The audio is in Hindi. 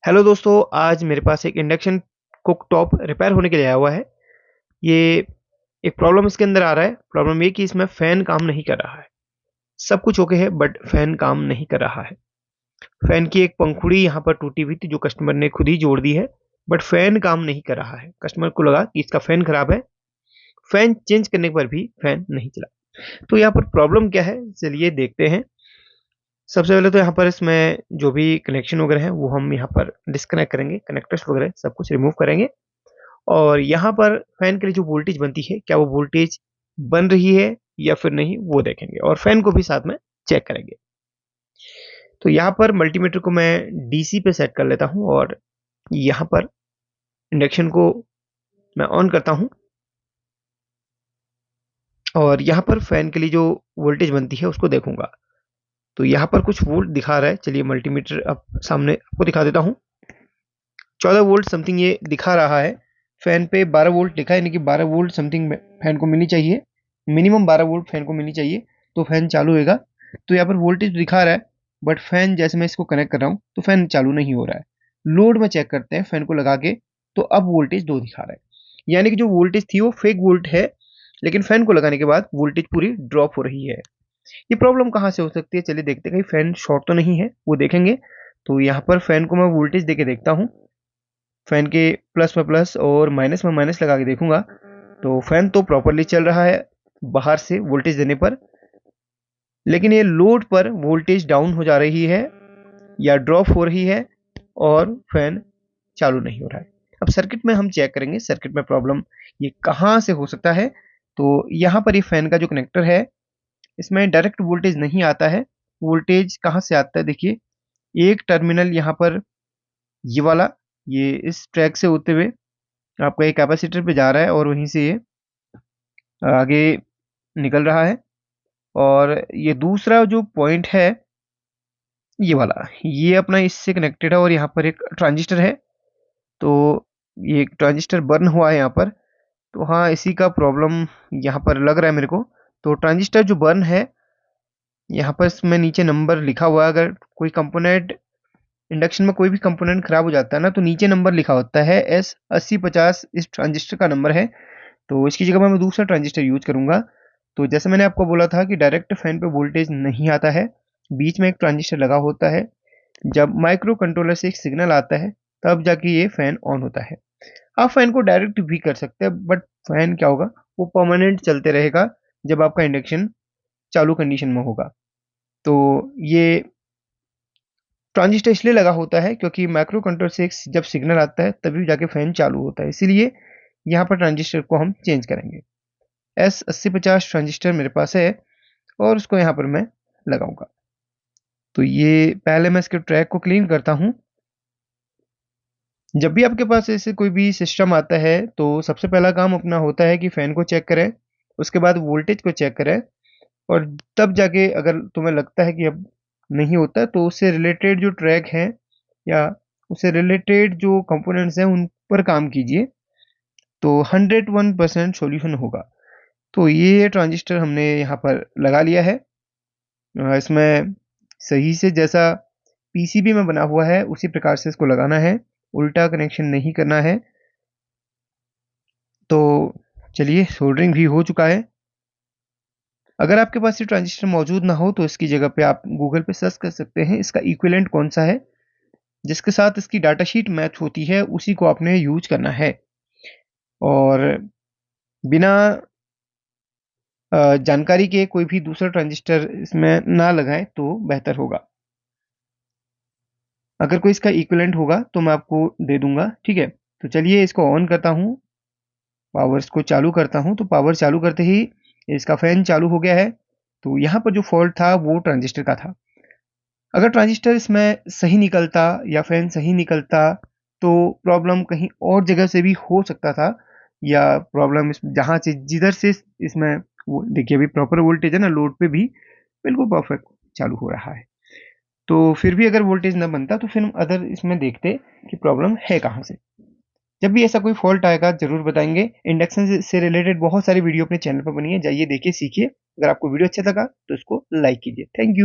हेलो दोस्तों, आज मेरे पास एक इंडक्शन कुक टॉप रिपेयर होने के लिए आया हुआ है। ये एक प्रॉब्लम इसके अंदर आ रहा है। प्रॉब्लम ये कि इसमें फ़ैन काम नहीं कर रहा है। सब कुछ ओके है बट फ़ैन काम नहीं कर रहा है। फ़ैन की एक पंखुड़ी यहाँ पर टूटी हुई थी जो कस्टमर ने खुद ही जोड़ दी है, बट फ़ैन काम नहीं कर रहा है। कस्टमर को लगा कि इसका फ़ैन खराब है, फ़ैन चेंज करने पर भी फ़ैन नहीं चला। तो यहाँ पर प्रॉब्लम क्या है, चलिए देखते हैं। सबसे पहले तो यहाँ पर इसमें जो भी कनेक्शन वगैरह हैं वो हम यहाँ पर डिस्कनेक्ट करेंगे, कनेक्टर्स वगैरह सब कुछ रिमूव करेंगे। और यहाँ पर फैन के लिए जो वोल्टेज बनती है, क्या वो वोल्टेज बन रही है या फिर नहीं, वो देखेंगे और फैन को भी साथ में चेक करेंगे। तो यहाँ पर मल्टीमीटर को मैं डीसी पे सेट कर लेता हूँ और यहाँ पर इंडक्शन को मैं ऑन करता हूँ और यहाँ पर फैन के लिए जो वोल्टेज बनती है उसको देखूंगा। तो यहाँ पर कुछ वोल्ट दिखा रहा है, चलिए मल्टीमीटर अब सामने आपको दिखा देता हूँ। 14 वोल्ट समथिंग ये दिखा रहा है। फैन पे 12 वोल्ट लिखा है, यानी कि 12 वोल्ट समथिंग फैन को मिलनी चाहिए। मिनिमम 12 वोल्ट फैन को मिलनी चाहिए तो फैन चालू होएगा। तो यहाँ पर वोल्टेज दिखा रहा है, बट फैन जैसे मैं इसको कनेक्ट कर रहा हूँ तो फैन चालू नहीं हो रहा है। लोड में चेक करते हैं फैन को लगा के, तो अब वोल्टेज 2 दिखा रहा है, यानी कि जो वोल्टेज थी वो फेक वोल्ट है, लेकिन फैन को लगाने के बाद वोल्टेज पूरी ड्रॉप हो रही है। ये प्रॉब्लम कहाँ से हो सकती है, चलिए देखते हैं। कहीं फैन शॉर्ट तो नहीं है, वो देखेंगे। तो यहाँ पर फैन को मैं वोल्टेज देके देखता हूँ। फैन के प्लस में प्लस और माइनस में माइनस लगा के देखूंगा, तो फैन तो प्रॉपरली चल रहा है बाहर से वोल्टेज देने पर, लेकिन ये लोड पर वोल्टेज डाउन हो जा रही है या ड्रॉप हो रही है और फैन चालू नहीं हो रहा है। अब सर्किट में हम चेक करेंगे सर्किट में प्रॉब्लम ये कहाँ से हो सकता है। तो यहाँ पर ये फैन का जो कनेक्टर है, इसमें डायरेक्ट वोल्टेज नहीं आता है। वोल्टेज कहाँ से आता है, देखिए एक टर्मिनल यहाँ पर, ये वाला, ये इस ट्रैक से होते हुए आपका ये कैपेसिटर पे जा रहा है और वहीं से ये आगे निकल रहा है। और ये दूसरा जो पॉइंट है, ये वाला, ये अपना इससे कनेक्टेड है और यहाँ पर एक ट्रांजिस्टर है। तो ये एक ट्रांजिस्टर बर्न हुआ है यहाँ पर। तो हाँ, इसी का प्रॉब्लम यहाँ पर लग रहा है मेरे को। तो ट्रांजिस्टर जो बर्न है, यहाँ पर इसमें नीचे नंबर लिखा हुआ है। अगर कोई कंपोनेंट, इंडक्शन में कोई भी कंपोनेंट खराब हो जाता है ना, तो नीचे नंबर लिखा होता है S8050, इस ट्रांजिस्टर का नंबर है। तो इसकी जगह मैं दूसरा ट्रांजिस्टर यूज करूंगा। तो जैसे मैंने आपको बोला था कि डायरेक्ट फैन पे वोल्टेज नहीं आता है, बीच में एक ट्रांजिस्टर लगा होता है। जब माइक्रो कंट्रोलर से एक सिग्नल आता है तब जाके ये फैन ऑन होता है। आप फैन को डायरेक्ट भी कर सकते हैं, बट फैन क्या होगा, वो परमानेंट चलते रहेगा जब आपका इंडक्शन चालू कंडीशन में होगा। तो ये ट्रांजिस्टर इसलिए लगा होता है क्योंकि माइक्रो कंट्रोलर से जब सिग्नल आता है तभी जाके फैन चालू होता है, इसीलिए यहाँ पर ट्रांजिस्टर को हम चेंज करेंगे। S8050 ट्रांजिस्टर मेरे पास है और उसको यहाँ पर मैं लगाऊंगा। तो ये पहले मैं इसके ट्रैक को क्लीन करता हूँ। जब भी आपके पास ऐसे कोई भी सिस्टम आता है तो सबसे पहला काम अपना होता है कि फैन को चेक करें, उसके बाद वोल्टेज को चेक करें, और तब जाके अगर तुम्हें लगता है कि अब नहीं होता, तो उससे रिलेटेड जो ट्रैक हैं या उससे रिलेटेड जो कंपोनेंट्स हैं उन पर काम कीजिए, तो 101% सॉल्यूशन होगा। तो ये ट्रांजिस्टर हमने यहाँ पर लगा लिया है। इसमें सही से जैसा पीसीबी में बना हुआ है उसी प्रकार से इसको लगाना है, उल्टा कनेक्शन नहीं करना है। तो चलिए, सोल्डरिंग भी हो चुका है। अगर आपके पास ये ट्रांजिस्टर मौजूद ना हो तो इसकी जगह पे आप गूगल पे सर्च कर सकते हैं इसका इक्विवेलेंट कौन सा है, जिसके साथ इसकी डाटा शीट मैच होती है उसी को आपने यूज करना है। और बिना जानकारी के कोई भी दूसरा ट्रांजिस्टर इसमें ना लगाएं तो बेहतर होगा। अगर कोई इसका इक्विवेलेंट होगा तो मैं आपको दे दूंगा, ठीक है। तो चलिए इसको ऑन करता हूँ, पावर्स को चालू करता हूँ। तो पावर चालू करते ही इसका फैन चालू हो गया है। तो यहाँ पर जो फॉल्ट था वो ट्रांजिस्टर का था। अगर ट्रांजिस्टर इसमें सही निकलता या फैन सही निकलता तो प्रॉब्लम कहीं और जगह से भी हो सकता था, या प्रॉब्लम जहाँ से जिधर से इसमें, वो देखिए अभी प्रॉपर वोल्टेज है ना, लोड पे भी बिल्कुल परफेक्ट चालू हो रहा है। तो फिर भी अगर वोल्टेज ना बनता तो फिर हम अदर इसमें देखते कि प्रॉब्लम है कहाँ से। जब भी ऐसा कोई फॉल्ट आएगा जरूर बताएंगे। इंडक्शन से रिलेटेड बहुत सारी वीडियो अपने चैनल पर बनी है, जाइए देखिए सीखिए। अगर आपको वीडियो अच्छा लगा तो इसको लाइक कीजिए। Thank you.